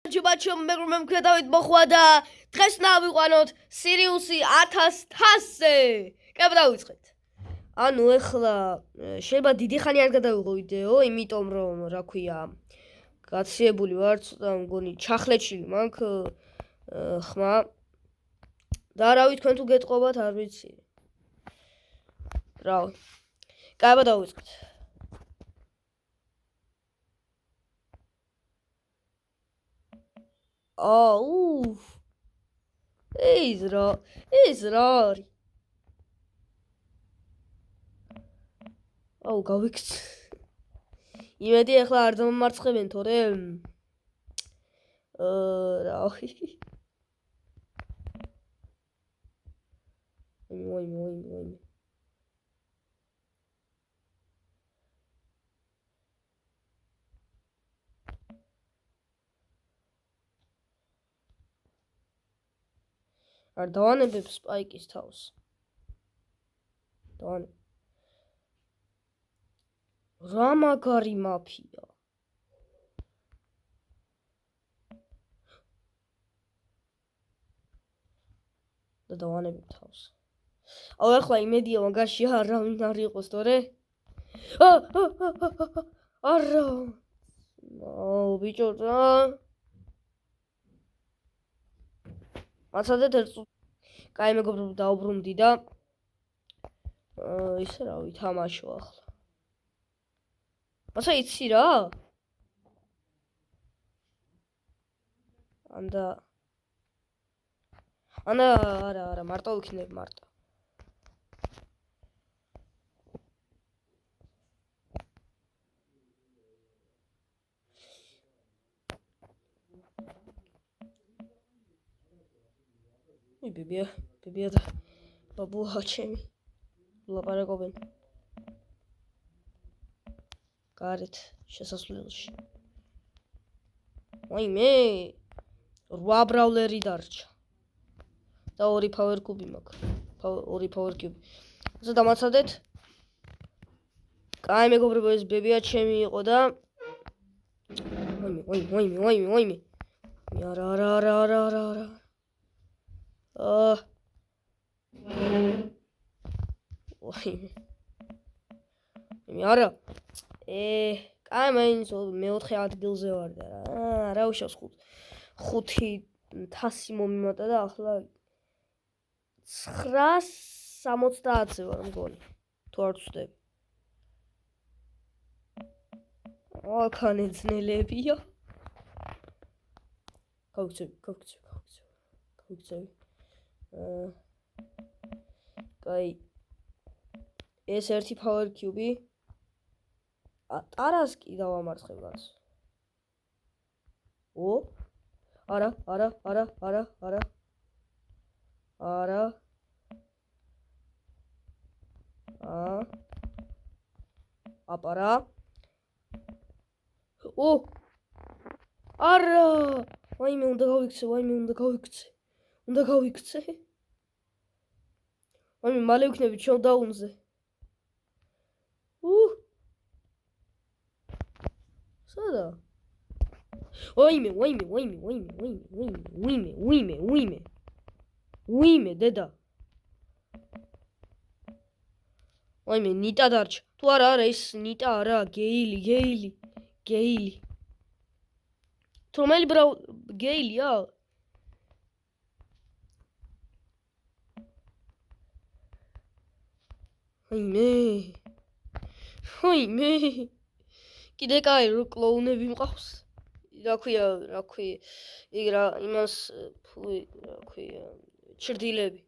Bacio me credavit mokhwada დღეს ნავიყვანოთ სირიუსი 1000-ზე. კი დავიწყეთ. ანუ ეხლა შეიძლება დიდი ხანი არ გადავიღო ვიდეო, იმიტომ რომ რა ქვია, გაციებული ვარ, ცოტა მგონი ჩახლეჩილი მაქვს ხმა. და რავი თქვენ თუ გეტყობათ, არ ვიცი. რავი. კი დავიწყეთ. ეს რა არის? გავიქცე. იმედი ახლა არ დამამარცხებენ, თორე რავი. მოი. არ დავანებებ სპაიკის თავს. რა მაგარი მაფია. და დავანებებ თავს. ახლა იმედია მაგაში არავინ არ იყოს, თორე არა. ბიჭო რა. მაცადეთ ერთ კაი მეგობრებო დაუბრუნდი და ისე რა ვითამაშო ახლა. ასე იცი რა? არა, მარტო ვიქნებ მარტო. ბებია და ბაბუა ჩემი ლაპარაკობენ გარეთ შესასვლელში. მე 8 ბრაულერი დარჩა და 2 power cube მაქვს. 2 power cube. ასე დამაცადეთ. კაი მეგობრებო, ეს ბებია ჩემი იყო და ვაიმე. არა. არა. კაი მაინც მე-4 ადგილზე ვარ და რა უშავს 5,000 მომიმატა და ახლა 970-ზე ვარ მგონი. თუ არ ვცდები. აქანე ძნელებია. გავიქცევი. კაი. ეს ერთი power cube. ტარას კი დავამარცხებ გას. არა. აპარა. არა. ვაიმე უნდა გავიქცე. ვაიმე მალე ვიქნები შოუდაუნზე. სადა? ვაიმე დედა. ვაიმე ნიტა დარჩა. თუ არა ეს ნიტა არა, გეილი. თუ რომელი გეილია? ვაიმე. კიდე კაი რო კლოუნები მყავს. რა ქვია, იქ რა იმას რა ქვია, ჩრდილები.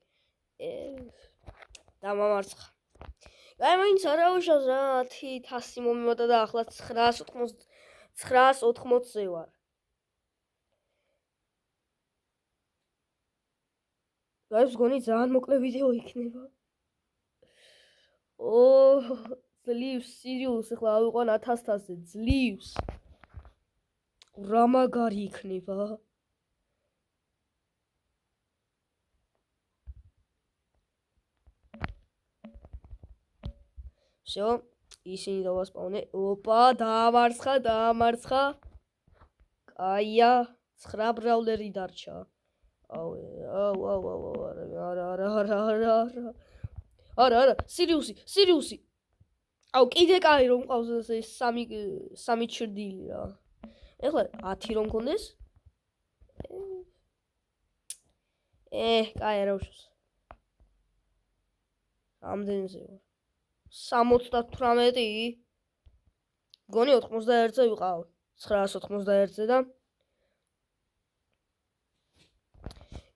დამამარცხა. კაი მაინც არა უშავს რა 10,000 მომიმატა და ახლა 980-ზე ვარ. გაის გონი ძალიან მოკლე ვიდეო იქნება. ძლივს სირიუს ახლა ავიყვან 1000-ზე ძლივს. რა მაგარი იქნება. всё, ისინი დავასპავნე. დაამარცხა. კაია, 9 ბრაულერი დარჩა. აუ, არა, სირიუსი. აუ, კიდე კაი რომ ყავს ეს სამი ჩრდილი რა. ეხლა 10 რომ მქონდეს? კაი რა უშავს. ამდენზე ვარ. 78. გონი 91-ზე ვიყავ. 991-ზე და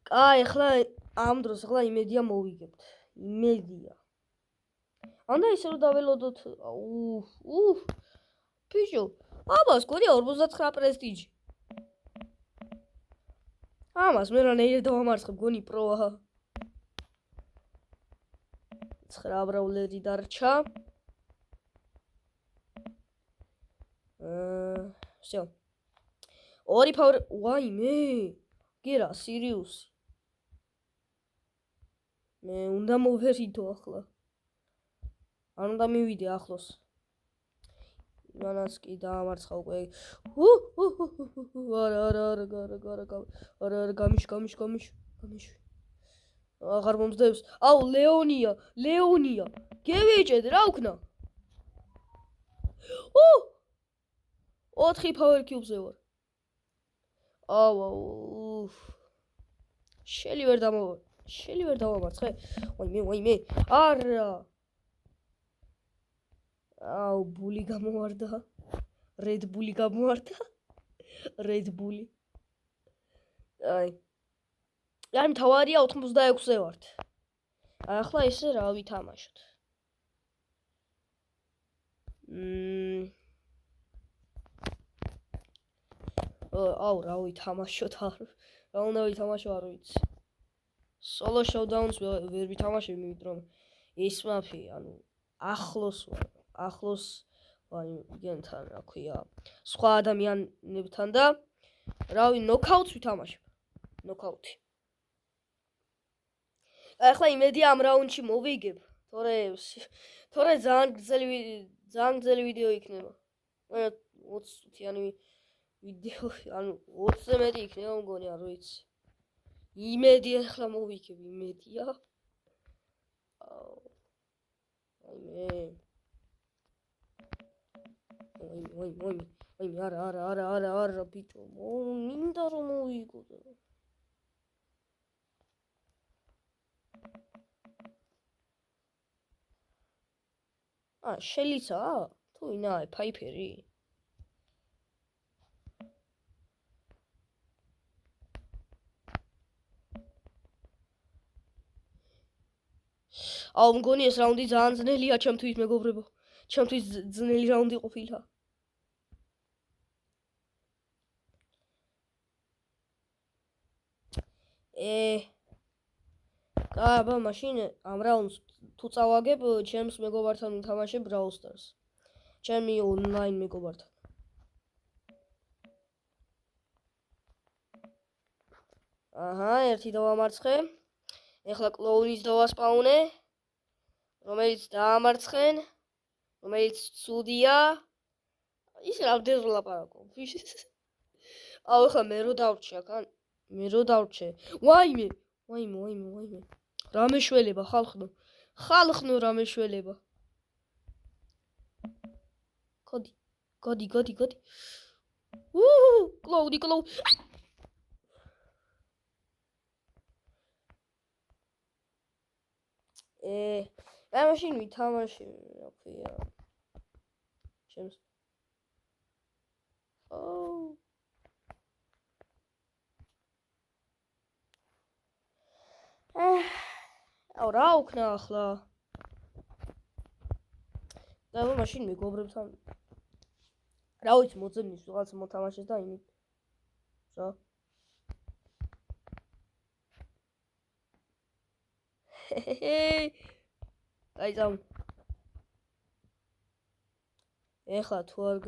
კაი, ახლა ამ დროს იმედია მოვიგებთ. იმედია. ანდა ისე რომ დაველოდოთ. ბიჭო, აბას გონია 49 პრესტიჯი. ამას მე რა ნეირ დავამარცხებ, გონი პროა. 9 ბრაულერი დარჩა. всё. 2 ფავრ, ვაიმე. გერა, სირიუსი. მე უნდა მოვერიდო ახლა. არ უნდა მივიდე ახლოს. მანას კი დაამარცხა უკვე. არა, გამიშ. აღარ მომძდევს. აუ, ლეონია. გევიჭედ რა უქნა? 4 power cube-ზე ვარ. აუ. შელი ვერ დავამარცხე. ვაიმე. არა. აუ, ბული გამოვარდა. Red Bull გამოვარდა. Red Bull. აი. აი, მთავარია 86-ზე ვართ. ახლა ესე რა ვითამაშოთ. აუ, რა ვითამაშოთ არ. რა უნდა ვითამაშო არ ვიცი. Solo Showdowns ვერ ვითამაშებ, იმიტომ რომ ეს მაფი, ანუ ახლოს ვარ იგენთან, რა ქვია, სხვა ადამიანებთან და რავი, ნოკაუტს ვითამაშებ. ნოკაუტი. ახლა იმედია ამ რაუნდში მოვიგებ, თორე ძალიან გრძელი ვიდეო იქნება. 20-იანი ვიდეო, ანუ 20-ზე მეტი იქნება, მგონი, არ ვიცი. იმედია ახლა მოვიგებ, იმედია. ვაიმე, არა, ბიჭო, მინდა რომ მოვიგო და შელიცა? თუ ვინაა, ფაიფერი? აუ, მგონი ეს რაუნდი ძალიან ძნელია ჩემთვის, მეგობრებო. ჩემთვის ძნელი რაუნდი ყოფილა. აბა, მაშინ ამ რაუნდს თუ წავაგებ, ჩემს მეგობართან ვითამაშებ Brawl Stars. ჩემი ონლაინ მეგობართან. ერთი დავამარცხე. ეხლა კლოუნის დავასპაუნე, რომელიც დაამარცხენ, რომელიც ცუდია. ის რამდენ ლაპარაკობ? აუ, ეხლა მე რო დავრჩე აქ, ვაიმე. რა მეშველება, ხალხნო რა მეშველება. გადი. კლოუდი. აი მაშინ ვითამაშე, რა ქვია. ჩემს. აუ, რა უქნა ახლა? და მაშინ მეგობრებთან რა ვიცი, მოძებნის ვიღაც მოთამაშეს და იმით. რა? აი ზამ. ეხლა თუ არ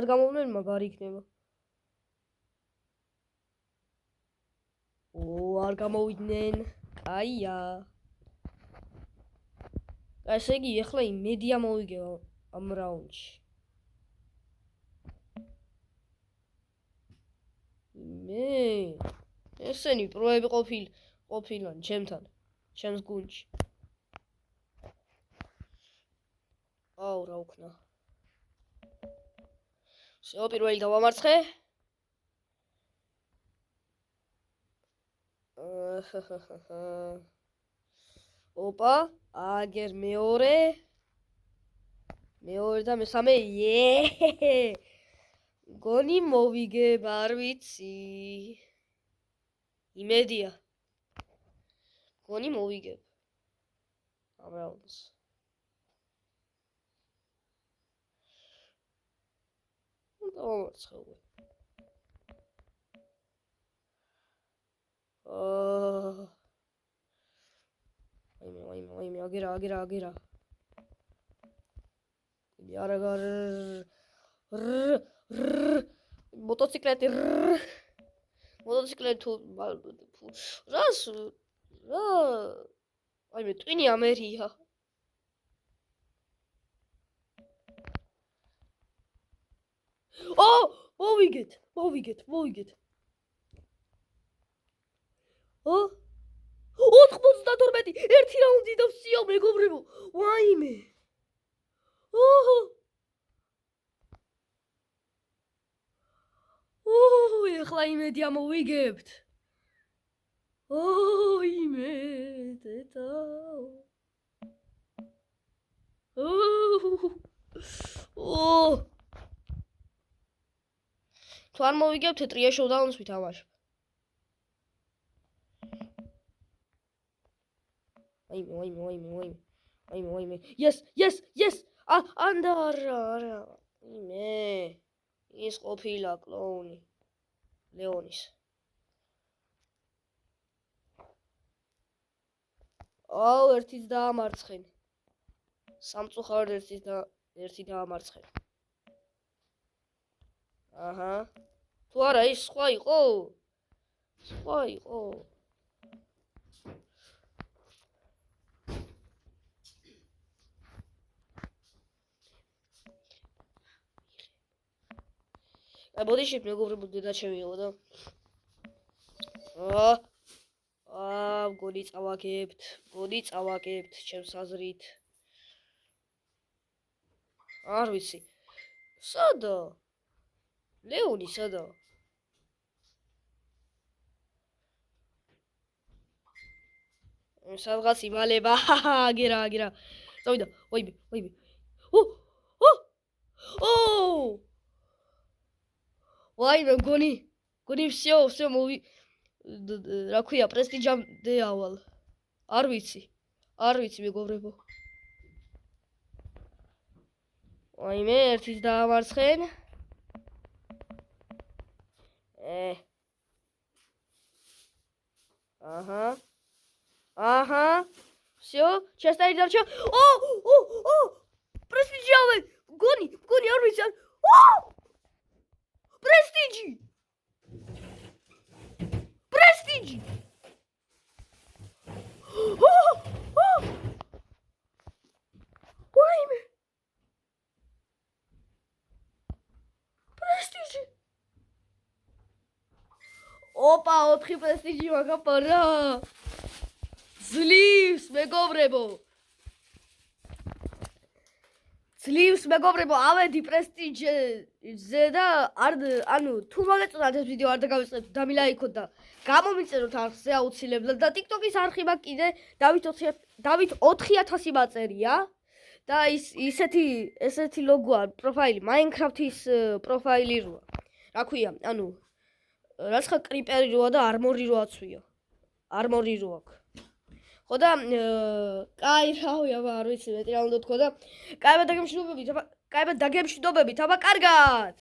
გამოვლენ, მაგარი იქნება. არ გამოვიდნენ. აია. ესე იგი, ეხლა იმედია მოვიგებ ამ რაუნდში. ესენი პროები ყოფილან ჩემთან, ჩემს გუნდში. აუ, რა ვქნა. всё, პირველი დავამარცხე. ოპა, აგერ მეორე და მესამე. გონი მოვიგებ, არ ვიცი. იმედია. გონი მოვიგებ. ამ რაუნდს. დავამარცხე. ვაიმე, აგერა. იარაგარ მოტოციკლეტი რას რა ვაიმე ტვინი ამერია მოვიგეთ 92 ერთი რაუნდი და ვსიო მეგობრებო ვაიმე ეხლა იმედი ამოვიგებთ იმედეთა თუ არ მოვიგებთ ტრია შოუდაუნს ვითამაშებ ვაიმე yes ანდარა იმე ის ყოფილა კლოუნი ლეონის ერთიც დაამარცხენ სამწუხაროდ ერთი დაამარცხენ აჰა თუ არა ის სხვა იყო ბოდიში მეგობრებო დედა შევიღო და გონი წავაგებთ ჩემს აზრით არ ვიცი სადა ლეონი სადა სადღაც იმალება აგერა წავიდა ვაიმე ვაიმე გონი всё რა ქვია პრესტიჟამდე ავალ არ ვიცი მეგობრებო ვაიმე ერთის დაამარცხენ აჰა всё ჩესტარი დარჩა პრესტიჟავე გონი არ ვიცი პრესტიჟი ვაიმე პრესტიჟი ოპა 4 პრესტიჟი მაგაპარა ძლივს მეგობრებო ავედი პრესტიჟზე და ანუ თუ მოგეწონათ ეს ვიდეო არ დაგავიწყებთ და მილაიქოთ და გამომიწეროთ არხზე აუცილებლად და TikTok-ის არხი მაქვს კიდე დავით 4000 მაწერია და ესეთი ლოგოა პროფაილი Minecraft-ის პროფაილი როა რა ქვია ანუ რაცხა კრიპერი როა და არმორი რო აცვია არმორი რო აქვს ხო და კაი რავი აბა არ ვიცი მეტი რა უნდა თქვა და კაიბად დაგემშვიდობებით აბა კარგად